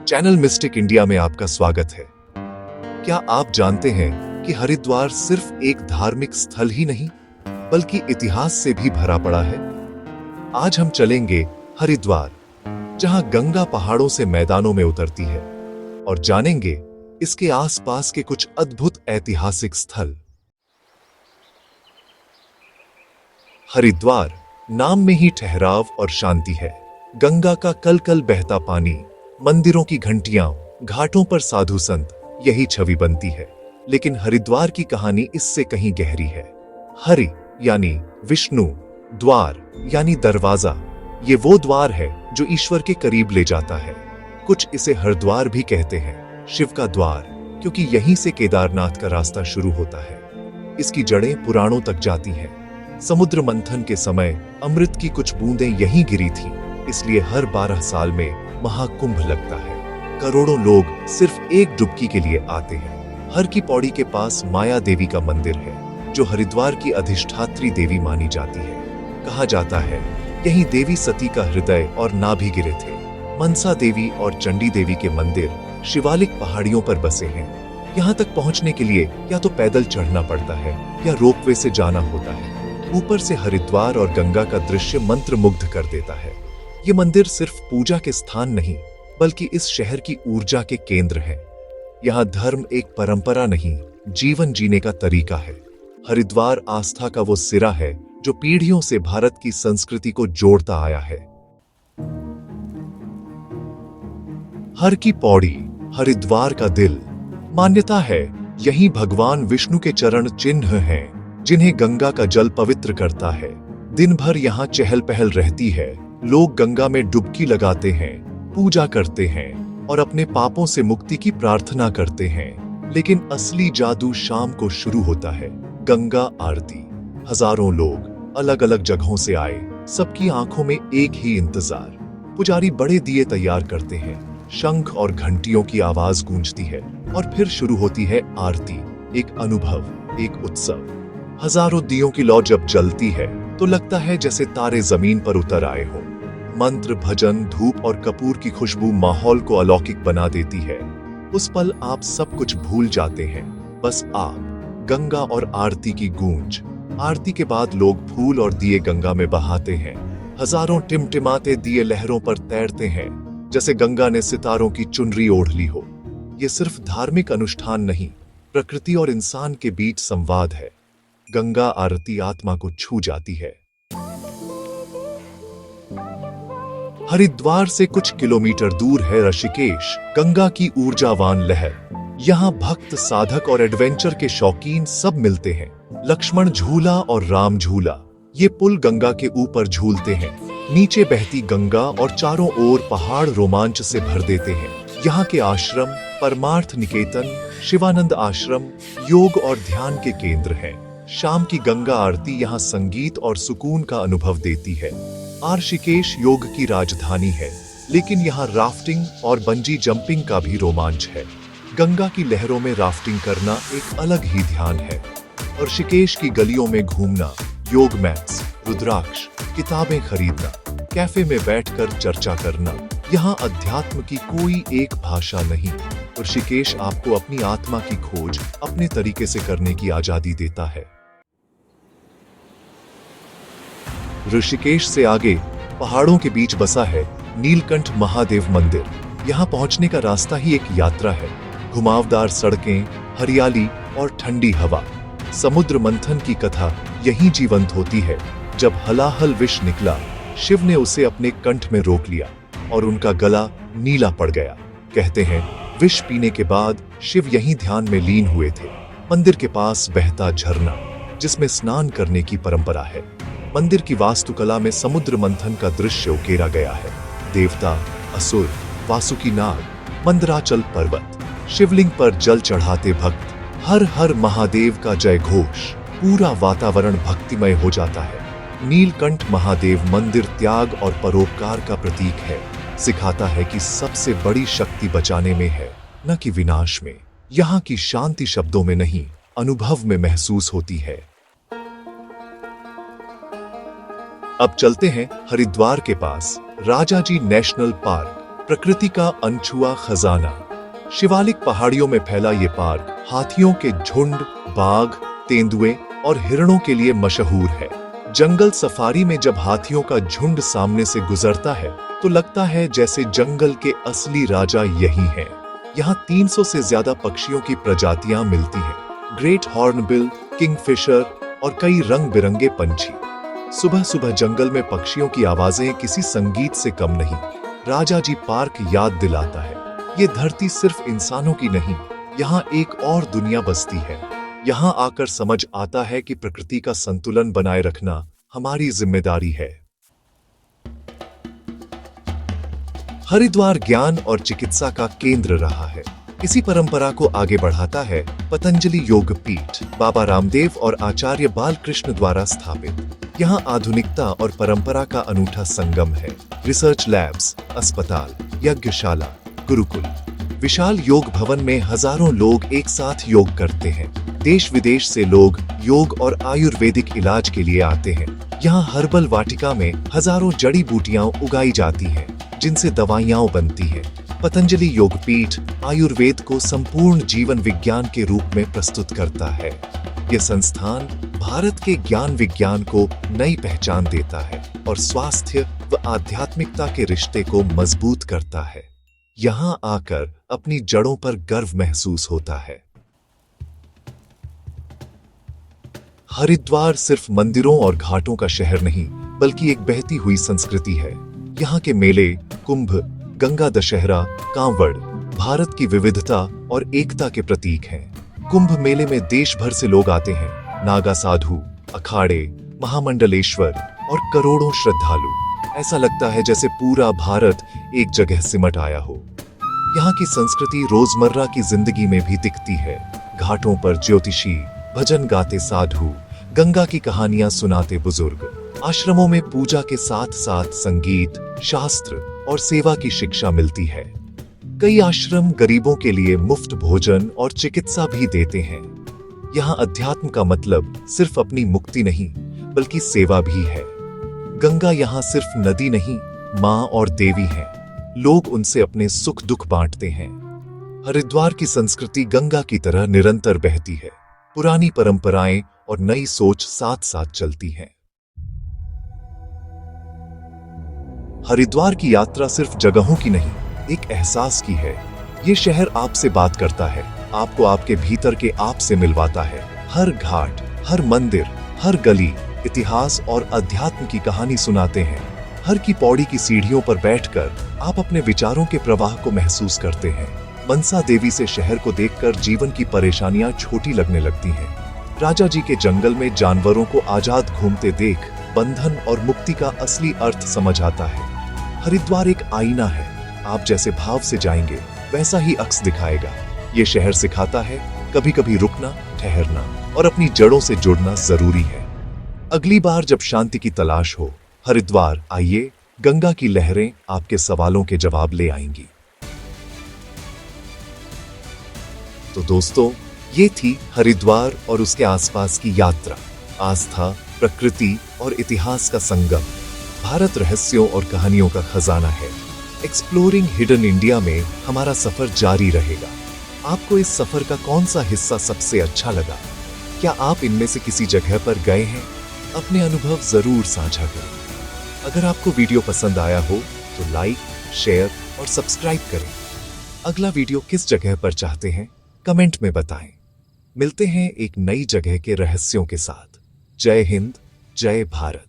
Channel mistake India में आपका स्वागत है। क्या आप जानते हैं कि हरिद्वार सिर्फ एक धार्मिक स्थल ही नहीं बल्कि इतिहास से भी भरा पड़ा है। आज हम चलेंगे हरिद्वार, जहां गंगा पहाड़ों से मैदानों में उतरती है, और जानेंगे इसके आसपास के कुछ अद्भुत ऐतिहासिक स्थल। हरिद्वार नाम में ही ठहराव और शांति है। गंगा का कल कल बहता पानी, मंदिरों की घंटियां, घाटों पर साधु संत, यही छवि बनती है। लेकिन हरिद्वार की कहानी इससे कहीं गहरी है। हरि यानी विष्णु, द्वार यानी दरवाजा। ये वो द्वार है जो ईश्वर के करीब ले जाता है। कुछ इसे हरिद्वार भी कहते हैं, शिव का द्वार, क्योंकि यहीं से केदारनाथ का रास्ता शुरू होता है। इसकी जड़ें पुराणों तक जाती हैं। समुद्र मंथन के समय अमृत की कुछ बूंदें यहीं गिरी थीं, इसलिए हर 12 साल में महाकुंभ लगता है। करोड़ों लोग सिर्फ एक डुबकी के लिए आते हैं। हर की पौड़ी के पास माया देवी का मंदिर है, जो हरिद्वार की अधिष्ठात्री देवी मानी जाती है। कहा जाता है यहीं देवी सती का हृदय और नाभि गिरे थे। मनसा देवी और चंडी देवी के मंदिर शिवालिक पहाड़ियों पर बसे हैं। यहाँ तक पहुँचने के लिए या तो पैदल चढ़ना पड़ता है या रोपवे से जाना होता है। ऊपर से हरिद्वार और गंगा का दृश्य मंत्रमुग्ध कर देता है। ये मंदिर सिर्फ पूजा के स्थान नहीं बल्कि इस शहर की ऊर्जा के केंद्र है। यहाँ धर्म एक परंपरा नहीं, जीवन जीने का तरीका है। हरिद्वार आस्था का वो सिरा है जो पीढ़ियों से भारत की संस्कृति को जोड़ता आया है। हर की पौड़ी हरिद्वार का दिल। मान्यता है यही भगवान विष्णु के चरण चिन्ह हैं, जिन्हें गंगा का जल पवित्र करता है। दिन भर यहाँ चहल पहल रहती है। लोग गंगा में डुबकी लगाते हैं, पूजा करते हैं और अपने पापों से मुक्ति की प्रार्थना करते हैं। लेकिन असली जादू शाम को शुरू होता है। गंगा आरती। हजारों लोग अलग अलग जगहों से आए, सबकी आंखों में एक ही इंतजार। पुजारी बड़े दिए तैयार करते हैं, शंख और घंटियों की आवाज गूंजती है और फिर शुरू होती है आरती। एक अनुभव, एक उत्सव। हजारों दियों की लौ जब जलती है तो लगता है जैसे तारे जमीन पर उतर आए हों। मंत्र, भजन, धूप और कपूर की खुशबू माहौल को अलौकिक बना देती है। उस पल आप सब कुछ भूल जाते हैं, बस आप, गंगा और आरती की गूंज। आरती के बाद लोग फूल और दिए गंगा में बहाते हैं। हजारों टिमटिमाते दिए लहरों पर तैरते हैं, जैसे गंगा ने सितारों की चुनरी ओढ़ ली हो। ये सिर्फ धार्मिक अनुष्ठान नहीं, प्रकृति और इंसान के बीच संवाद है। गंगा आरती आत्मा को छू जाती है। हरिद्वार से कुछ किलोमीटर दूर है ऋषिकेश, गंगा की ऊर्जावान लहर। यहाँ भक्त, साधक और एडवेंचर के शौकीन सब मिलते हैं। लक्ष्मण झूला और राम झूला। ये पुल गंगा के ऊपर झूलते हैं। नीचे बहती गंगा और चारों ओर पहाड़ रोमांच से भर देते हैं। यहाँ के आश्रम परमार्थ निकेतन, शिवानंद आश्रम योग और ध्यान के केंद्र हैं। शाम की गंगा आरती यहाँ संगीत और सुकून का अनुभव देती है। ऋषिकेश योग की राजधानी है, लेकिन यहाँ राफ्टिंग और बंजी जंपिंग का भी रोमांच है। गंगा की लहरों में राफ्टिंग करना एक अलग ही ध्यान है। ऋषिकेश की गलियों में घूमना, योग मैट्स, रुद्राक्ष, किताबें खरीदना, कैफे में बैठकर चर्चा करना। यहाँ अध्यात्म की कोई एक भाषा नहीं। ऋषिकेश आपको अपनी आत्मा की खोज अपने तरीके से करने की आजादी देता है। ऋषिकेश से आगे पहाड़ों के बीच बसा है नीलकंठ महादेव मंदिर। यहाँ पहुंचने का रास्ता ही एक यात्रा है। घुमावदार सड़कें, हरियाली और ठंडी हवा। समुद्र मंथन की कथा यहीं जीवंत होती है। जब हलाहल विष निकला, शिव ने उसे अपने कंठ में रोक लिया और उनका गला नीला पड़ गया। कहते हैं विष पीने के बाद शिव यहीं ध्यान में लीन हुए थे। मंदिर के पास बहता झरना, जिसमें स्नान करने की परंपरा है। मंदिर की वास्तुकला में समुद्र मंथन का दृश्य उकेरा गया है। देवता, असुर, वासुकी नाग, मंदराचल पर्वत, शिवलिंग पर जल चढ़ाते भक्त, हर हर महादेव का जय घोष। पूरा वातावरण भक्तिमय हो जाता है। नीलकंठ महादेव मंदिर त्याग और परोपकार का प्रतीक है। सिखाता है कि सबसे बड़ी शक्ति बचाने में है, न कि विनाश में। यहाँ की शांति शब्दों में नहीं, अनुभव में महसूस होती है। अब चलते हैं हरिद्वार के पास राजाजी नेशनल पार्क। प्रकृति का अनछुआ खजाना। शिवालिक पहाड़ियों में फैला ये पार्क हाथियों के झुंड, बाघ, तेंदुए और हिरणों के लिए मशहूर है। जंगल सफारी में जब हाथियों का झुंड सामने से गुजरता है तो लगता है जैसे जंगल के असली राजा यही हैं। यहाँ 300 से ज्यादा पक्षियों की प्रजातियां मिलती हैं। ग्रेट हॉर्नबिल, किंगफिशर और कई रंग बिरंगे पंछी। सुबह सुबह जंगल में पक्षियों की आवाजें किसी संगीत से कम नहीं। राजा जी पार्क याद दिलाता है ये धरती सिर्फ इंसानों की नहीं, यहाँ एक और दुनिया बसती है। यहाँ आकर समझ आता है कि प्रकृति का संतुलन बनाए रखना हमारी जिम्मेदारी है। हरिद्वार ज्ञान और चिकित्सा का केंद्र रहा है। इसी परंपरा को आगे बढ़ाता है पतंजलि योग पीठ, बाबा रामदेव और आचार्य बालकृष्ण द्वारा स्थापित। यहाँ आधुनिकता और परंपरा का अनूठा संगम है। रिसर्च लैब्स, अस्पताल, यज्ञशाला, गुरुकुल। विशाल योग भवन में हजारों लोग एक साथ योग करते हैं। देश विदेश से लोग योग और आयुर्वेदिक इलाज के लिए आते हैं। यहाँ हर्बल वाटिका में हजारों जड़ी बूटियां उगाई जाती हैं, जिनसे दवाइयां बनती हैं। पतंजलि योगपीठ आयुर्वेद को संपूर्ण जीवन विज्ञान के रूप में प्रस्तुत करता है। यह संस्थान भारत के ज्ञान विज्ञान को नई पहचान देता है और स्वास्थ्य व आध्यात्मिकता के रिश्ते को मजबूत करता है। यहाँ आकर अपनी जड़ों पर गर्व महसूस होता है। हरिद्वार सिर्फ मंदिरों और घाटों का शहर नहीं, बल्कि एक बहती हुई संस्कृति है। यहाँ के मेले, कुंभ, गंगा दशहरा, कांवड़ भारत की विविधता और एकता के प्रतीक हैं। कुंभ मेले में देश भर से लोग आते हैं। नागा साधु, अखाड़े, महामंडलेश्वर और करोड़ों श्रद्धालु। ऐसा लगता है जैसे पूरा भारत एक जगह सिमट आया हो। यहाँ की संस्कृति रोजमर्रा की जिंदगी में भी दिखती है। घाटों पर ज्योतिषी, भजन गाते साधु, गंगा की कहानियां सुनाते बुजुर्ग। आश्रमों में पूजा के साथ साथ संगीत, शास्त्र और सेवा की शिक्षा मिलती है। कई आश्रम गरीबों के लिए मुफ्त भोजन और चिकित्सा भी देते हैं। यहाँ अध्यात्म का मतलब सिर्फ अपनी मुक्ति नहीं, बल्कि सेवा भी है। गंगा यहाँ सिर्फ नदी नहीं, माँ और देवी है। लोग उनसे अपने सुख दुख बांटते हैं। हरिद्वार की संस्कृति गंगा की तरह निरंतर बहती है। पुरानी परंपराएं और नई सोच साथ साथ चलती हैं। हरिद्वार की यात्रा सिर्फ जगहों की नहीं, एक एहसास की है। ये शहर आपसे बात करता है, आपको आपके भीतर के आप से मिलवाता है। हर घाट, हर मंदिर, हर गली इतिहास और अध्यात्म की कहानी सुनाते हैं। हर की पौड़ी की सीढ़ियों पर बैठकर आप अपने विचारों के प्रवाह को महसूस करते हैं। मनसा देवी से शहर को देखकर जीवन की परेशानियां छोटी लगने लगती हैं। राजा जी के जंगल में जानवरों को आजाद घूमते देख बंधन और मुक्ति का असली अर्थ समझ आता है। हरिद्वार एक आईना है, आप जैसे भाव से जाएंगे वैसा ही अक्स दिखाएगा। ये शहर सिखाता है कभी कभी रुकना, ठहरना और अपनी जड़ों से जुड़ना जरूरी है। अगली बार जब शांति की तलाश हो, हरिद्वार आइए, गंगा की लहरें आपके सवालों के जवाब ले आएंगी। तो दोस्तों, ये थी हरिद्वार और उसके आसपास की यात्रा। आस्था, प्रकृति और इतिहास का संगम। भारत रहस्यों और कहानियों का खजाना है। एक्सप्लोरिंग हिडन इंडिया में हमारा सफर जारी रहेगा। आपको इस सफर का कौन सा हिस्सा सबसे अच्छा लगा? क्या आप इनमें से किसी जगह पर गए हैं? अपने अनुभव जरूर साझा करें। अगर आपको वीडियो पसंद आया हो तो लाइक, शेयर और सब्सक्राइब करें। अगला वीडियो किस जगह पर चाहते हैं, कमेंट में बताएं। मिलते हैं एक नई जगह के रहस्यों के साथ। जय हिंद, जय भारत।